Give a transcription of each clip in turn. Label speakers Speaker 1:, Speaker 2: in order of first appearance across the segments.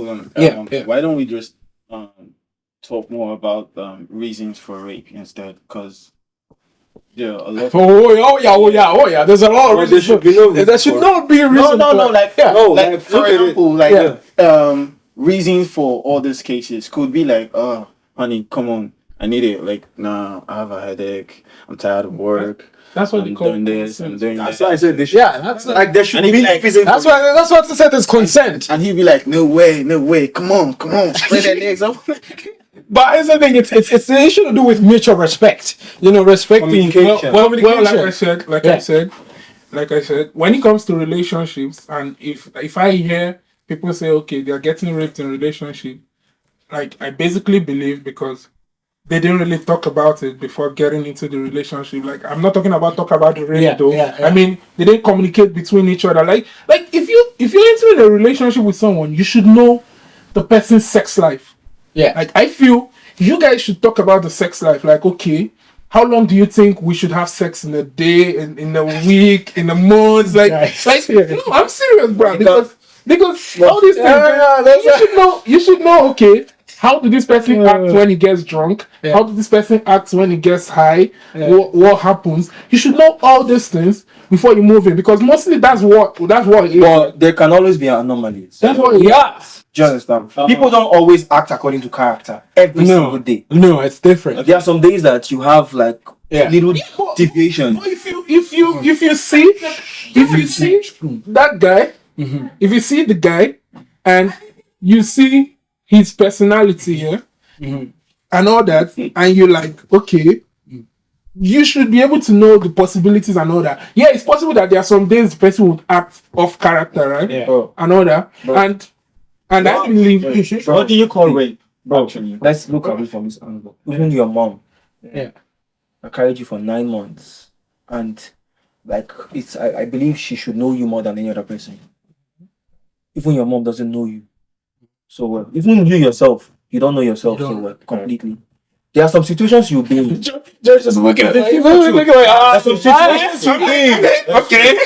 Speaker 1: hold on.
Speaker 2: Yeah.
Speaker 1: Why don't we just talk more about reasons for rape instead? Because there are a lot.
Speaker 2: Oh yeah. There's a lot of
Speaker 3: Well, there
Speaker 2: reasons.
Speaker 3: should be no reason
Speaker 2: There should
Speaker 3: for-
Speaker 2: not be a reason.
Speaker 1: No,
Speaker 2: for-
Speaker 1: like
Speaker 2: yeah.
Speaker 3: No,
Speaker 1: like
Speaker 3: like,
Speaker 1: for
Speaker 3: look at it.
Speaker 1: example, like
Speaker 2: Yeah.
Speaker 1: reasons for all these cases could be like, oh, honey, come on, I need it. Like, nah, I have a headache. I'm tired of work.
Speaker 4: That's what they
Speaker 1: I'm
Speaker 4: call
Speaker 1: doing this. I'm doing
Speaker 3: That's
Speaker 1: that.
Speaker 3: why I said they should.
Speaker 2: Yeah, that's
Speaker 3: Like there should
Speaker 1: And
Speaker 3: be
Speaker 1: he like-
Speaker 3: reason.
Speaker 2: that's what I said. Is consent.
Speaker 1: And he'd be like, no way, come on, spread that legs up.
Speaker 2: But here's the thing. It's the issue to do with mutual respect. Respecting
Speaker 3: Communication.
Speaker 4: Well,
Speaker 2: communication.
Speaker 4: like I said, when it comes to relationships, and if I hear people say, okay, they are getting raped in relationship, like I basically believe because they didn't really talk about it before getting into the relationship. Like I'm not talking about the rape though.
Speaker 2: Yeah.
Speaker 4: I mean, they didn't communicate between each other. Like if you're entering a relationship with someone, you should know the person's sex life.
Speaker 2: Yeah.
Speaker 4: Like I feel you guys should talk about the sex life. Like, okay, how long do you think we should have sex in a day, in a week, in a month? Like,
Speaker 2: Nice.
Speaker 4: no, I'm serious, bro. Because all these things,
Speaker 2: that's
Speaker 4: you should know. Okay, how do this person act when he gets drunk?
Speaker 2: Yeah.
Speaker 4: How do this person act when he gets high?
Speaker 2: Yeah.
Speaker 4: What happens? You should know all these things before you move in, because mostly that's what it is.
Speaker 3: But there can always be anomalies.
Speaker 4: That's what it is.
Speaker 2: Yeah.
Speaker 3: Do you understand? People don't always act according to character every single day.
Speaker 2: No, it's different.
Speaker 3: There are some days that you have like
Speaker 2: Yeah.
Speaker 3: little deviation.
Speaker 4: But if you see that guy, if you see the guy and you see his personality here and all that, and you're like, okay, you should be able to know the possibilities and all that. Yeah, it's possible that there are some days the person would act off character, right?
Speaker 2: Yeah.
Speaker 4: And all that. And I believe
Speaker 1: What do you call rape?
Speaker 3: Bro,
Speaker 1: Actually,
Speaker 3: let's look at it from this angle. Even your mom,
Speaker 2: Yeah.
Speaker 3: I carried you for 9 months, and like I believe she should know you more than any other person. Even your mom doesn't know you so well. Even you yourself, you don't know yourself so well completely. There are some situations you'll be in.
Speaker 2: Just looking at
Speaker 3: There's some situations you'll be in.
Speaker 2: Okay.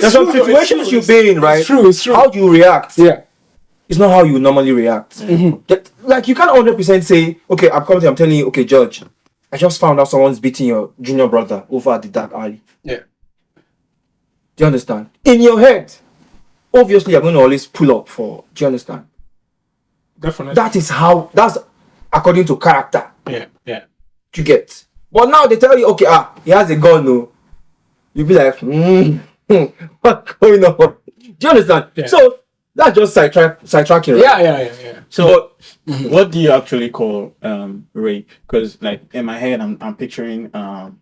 Speaker 3: There's some situations you'll be in, right?
Speaker 2: It's true.
Speaker 3: How do you react?
Speaker 2: Yeah.
Speaker 3: It's not how you normally react. That, like you can't 100% say, okay, I'm telling you, okay, Judge, I just found out someone's beating your junior brother over at the dark alley.
Speaker 2: Yeah.
Speaker 3: Do you understand? In your head, obviously you're going to always pull up for. Do you understand?
Speaker 4: definitely.
Speaker 3: That's according to character.
Speaker 2: Yeah.
Speaker 3: You get. But now they tell you, okay, he has a gun, no. You'll be like, what's going on? Do you understand?
Speaker 2: Yeah.
Speaker 3: So that's just sidetracking, right?
Speaker 2: Yeah.
Speaker 1: so what do you actually call rape? Because like in my head, I'm picturing a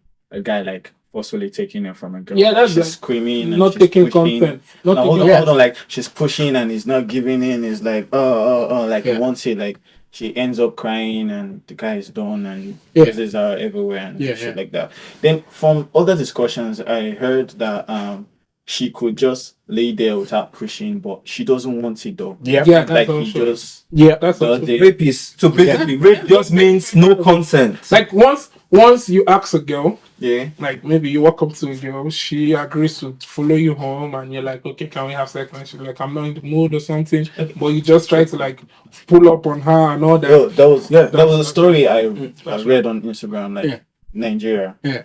Speaker 1: guy like forcefully taking it from a girl.
Speaker 4: Yeah, that's
Speaker 1: she's
Speaker 4: the-
Speaker 1: screaming, and
Speaker 4: not
Speaker 1: she's
Speaker 4: taking
Speaker 1: pushing.
Speaker 4: consent.
Speaker 1: No,
Speaker 4: Not
Speaker 1: hold
Speaker 4: taking,
Speaker 1: on, like she's pushing and he's not giving in. It's like like he
Speaker 2: Yeah.
Speaker 1: wants it. Like she ends up crying and the guy is done and
Speaker 2: Yeah.
Speaker 1: kisses her everywhere and
Speaker 2: Yeah,
Speaker 1: shit
Speaker 2: yeah.
Speaker 1: like that. Then from other discussions, I heard that she could just lay there without pushing, but she doesn't want it though.
Speaker 2: Yeah.
Speaker 4: yeah, that's
Speaker 1: Like he
Speaker 4: also,
Speaker 1: just
Speaker 4: that's
Speaker 1: does
Speaker 4: also.
Speaker 1: it.
Speaker 3: Rape is so basically rape just means no consent.
Speaker 4: Like once you ask a girl,
Speaker 1: Yeah.
Speaker 4: like maybe you walk up to a girl, she agrees to follow you home, and you're like, okay, can we have sex? And she's like, I'm not in the mood or something. But you just try to like pull up on her and all that.
Speaker 1: Yo, that was
Speaker 3: Yeah,
Speaker 1: that was a story I
Speaker 4: That's
Speaker 1: read on Instagram, like
Speaker 2: Yeah.
Speaker 1: Nigeria.
Speaker 2: Yeah.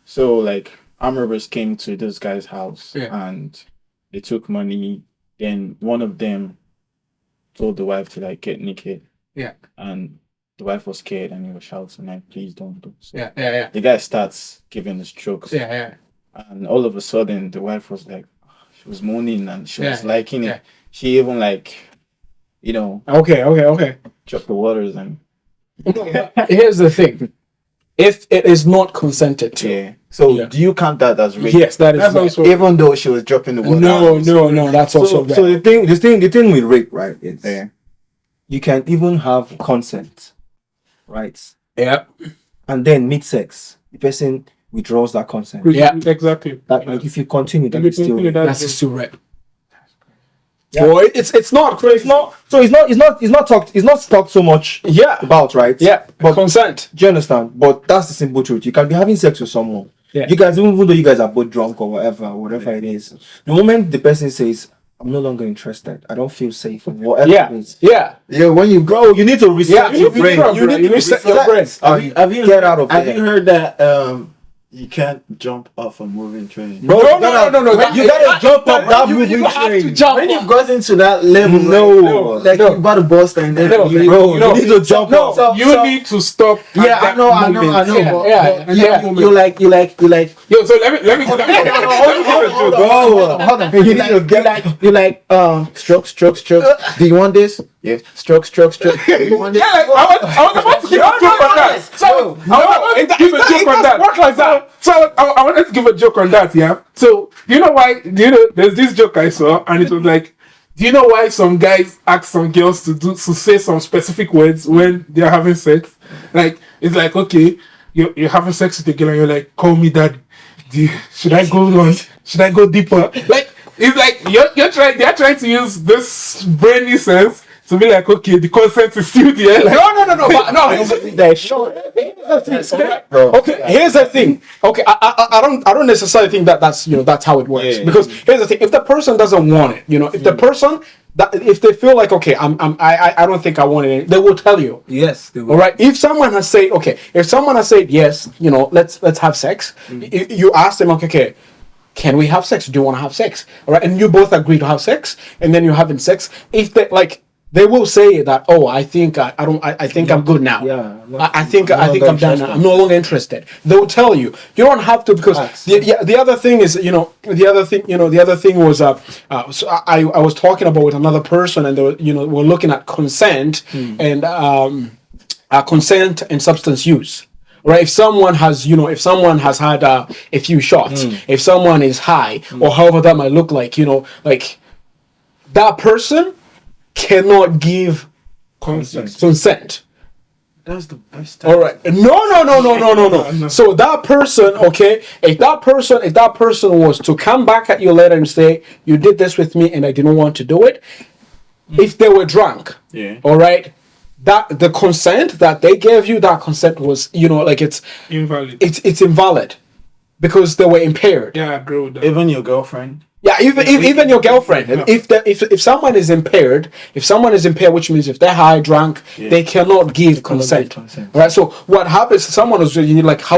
Speaker 1: So like armed robbers came to this guy's house
Speaker 2: Yeah.
Speaker 1: and they took money. Then one of them told the wife to like get naked.
Speaker 2: Yeah.
Speaker 1: And the wife was scared and he was shouting like, please don't do so.
Speaker 2: Yeah.
Speaker 1: The guy starts giving the strokes.
Speaker 2: Yeah.
Speaker 1: And all of a sudden the wife was like, she was moaning and she was
Speaker 2: Yeah.
Speaker 1: liking it.
Speaker 2: Yeah.
Speaker 1: She even like,
Speaker 2: Okay.
Speaker 1: dropped the waters and
Speaker 2: Here's the thing. If it is not consented to,
Speaker 1: yeah. So
Speaker 2: Yeah.
Speaker 1: do you count that as rape?
Speaker 2: yes, that is
Speaker 4: That's
Speaker 2: right.
Speaker 4: also
Speaker 1: Even though she was dropping the water.
Speaker 2: No, that's also bad.
Speaker 3: So the thing with rape, right? It's
Speaker 1: Yeah.
Speaker 3: you can even have consent, right?
Speaker 2: Yeah.
Speaker 3: And then mid sex, the person withdraws that consent.
Speaker 2: Yeah.
Speaker 4: exactly.
Speaker 3: That like if you continue, that
Speaker 4: If you
Speaker 3: is still
Speaker 4: continue,
Speaker 3: rape.
Speaker 2: That's still right.
Speaker 3: Yeah.
Speaker 2: Boy, it's not crazy.
Speaker 3: It's not talked so much
Speaker 2: Yeah.
Speaker 3: about, right?
Speaker 2: Yeah.
Speaker 3: But
Speaker 2: Consent.
Speaker 3: do you understand? But that's the simple truth. You can be having sex with someone.
Speaker 2: Yeah.
Speaker 3: You guys, even though you guys are both drunk or whatever it is, the moment the person says, I'm no longer interested. I don't feel safe. Whatever
Speaker 2: Yeah,
Speaker 3: it is.
Speaker 2: yeah.
Speaker 5: Yeah, when you
Speaker 3: Bro, you need to reset your brain.
Speaker 2: You need to reset your brain.
Speaker 5: have you
Speaker 3: Get out of
Speaker 5: have
Speaker 3: there.
Speaker 5: you heard that you can't jump off a moving train?
Speaker 3: Bro,
Speaker 2: No.
Speaker 3: You gotta jump up that
Speaker 2: you
Speaker 3: moving
Speaker 2: have to
Speaker 3: train.
Speaker 2: jump.
Speaker 5: When you've gotten to that level, like you about to bust and then
Speaker 2: No,
Speaker 3: Bro,
Speaker 2: No.
Speaker 3: you need to jump
Speaker 2: No,
Speaker 3: up.
Speaker 2: you need to stop. at
Speaker 5: yeah, I
Speaker 2: that
Speaker 5: know.
Speaker 2: moment.
Speaker 5: but
Speaker 2: Yeah.
Speaker 5: you like
Speaker 2: Yo, so let me
Speaker 5: hold on. You like stroke. Do you want this? Yes. Stroke. Do you want this?
Speaker 4: Yeah, like, I was about to give a joke on that. So I wanted to give a joke on that.
Speaker 2: Work like that.
Speaker 4: So I wanted to give a joke on that, yeah. So do you know why? There's this joke I saw, and it was like, do you know why some guys ask some girls to say some specific words when they're having sex? Like it's like, okay, you're having sex with a girl and you're like, call me daddy. Should I go on? Should I go deeper? Like it's like they're trying to use this brainy sense to be like, okay, the consent is still there. Like,
Speaker 2: No. But no, here's the thing. Okay, here's the thing. Okay, I don't necessarily think that's how it works.
Speaker 5: Yeah.
Speaker 2: Because here's the thing: if the person doesn't want it, if the person if they feel like, okay, I don't think I want it, they will tell you.
Speaker 3: Yes, they will.
Speaker 2: All right. If someone has said yes, let's have sex. You ask them, okay, can we have sex? Do you want to have sex? All right, and you both agree to have sex, and then you're having sex. If they they will say that, oh, I think I think I'm good now.
Speaker 3: Yeah,
Speaker 2: I think I'm done now. I'm no longer interested. They will tell you. You don't have to, because the other thing is, the other thing was so I was talking about with another person, and they were, we're looking at consent and consent and substance use. Right, if someone has had a few shots, if someone is high, or however that might look like, like that person cannot give consent.
Speaker 5: That's the best time.
Speaker 2: All right. No. So that person, okay, if that person was to come back at you later and say, you did this with me and I didn't want to do it, if they were drunk, all right, that the consent that they gave you, that consent was, it's
Speaker 4: invalid.
Speaker 2: It's invalid because they were impaired.
Speaker 4: Yeah, I agree with that.
Speaker 5: Even your girlfriend.
Speaker 2: Yeah, even your girlfriend.
Speaker 4: Yeah.
Speaker 2: If someone is impaired, which means if they're high, drunk, they cannot give consent. Right. So what happens? Someone is like,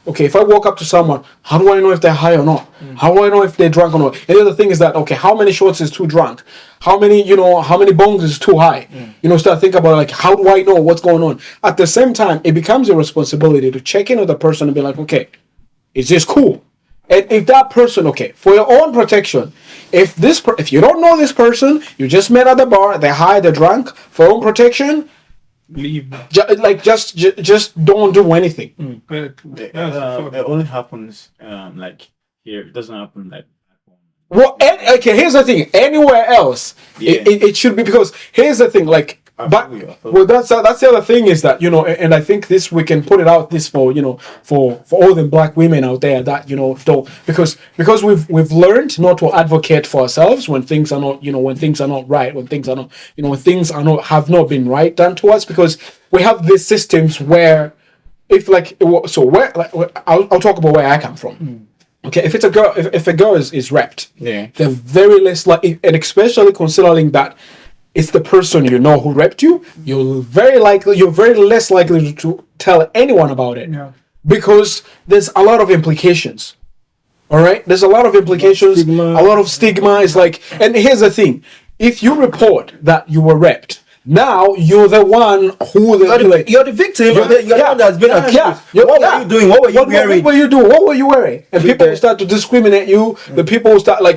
Speaker 2: okay, if I walk up to someone, how do I know if they're high or not? How do I know if they're drunk or not? And the other thing is that, okay, how many shots is too drunk? How many bongs is too high? Start thinking about, like, how do I know what's going on? At the same time, it becomes your responsibility to check in with the person and be like, okay, is this cool? And if that person, okay, for your own protection, if you don't know this person, you just met at the bar, they're high, they're drunk, for your own protection,
Speaker 4: Leave.
Speaker 2: just don't do anything.
Speaker 5: It only happens like here. It doesn't happen like back home.
Speaker 2: Well, okay, here's the thing. Anywhere else, it should be, because here's the thing, like. But that's the other thing is that, and I think this, we can put it out this for all the black women out there that don't, because we've learned not to advocate for ourselves when things are not right, when things are not have not been right done to us, because we have these systems where I'll talk about where I come from. Okay, if it's a girl, if a girl is raped, they're very less likely, and especially considering that it's the person who raped you, you're very less likely to tell anyone about it.
Speaker 4: Yeah.
Speaker 2: Because there's a lot of implications. All right? There's a lot of implications, a lot of stigma. It's like, and here's the thing. If you report that you were raped, now you're the one who...
Speaker 3: You're the victim. You're the one that's been accused. What were you doing? What were you wearing?
Speaker 2: What were you doing? What were you wearing? And people will start to discriminate you. The people will start,
Speaker 3: Why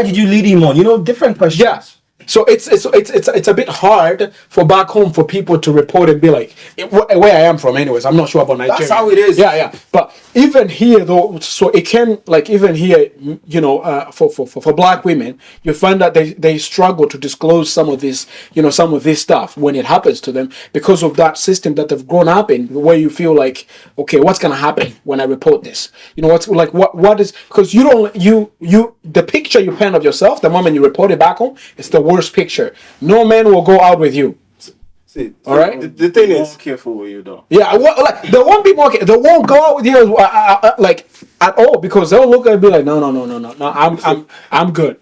Speaker 3: did you lead him on? Different questions.
Speaker 2: Yeah. So it's a bit hard for back home for people to report and be like, where I am from anyways, I'm not sure about Nigeria.
Speaker 3: That's how it is.
Speaker 2: Yeah. But even here though, so it can, like, even here, for black women, you find that they struggle to disclose some of this stuff when it happens to them, because of that system that they've grown up in, where you feel like, okay, what's gonna happen when I report this? What is, because the picture you paint of yourself the moment you report it back home, it's the worst picture. No man will go out with you.
Speaker 5: See,
Speaker 2: all right.
Speaker 5: The thing is, careful with you though.
Speaker 2: Yeah, they won't be more. They won't go out with you like at all, because they'll look and be like, no, I'm good.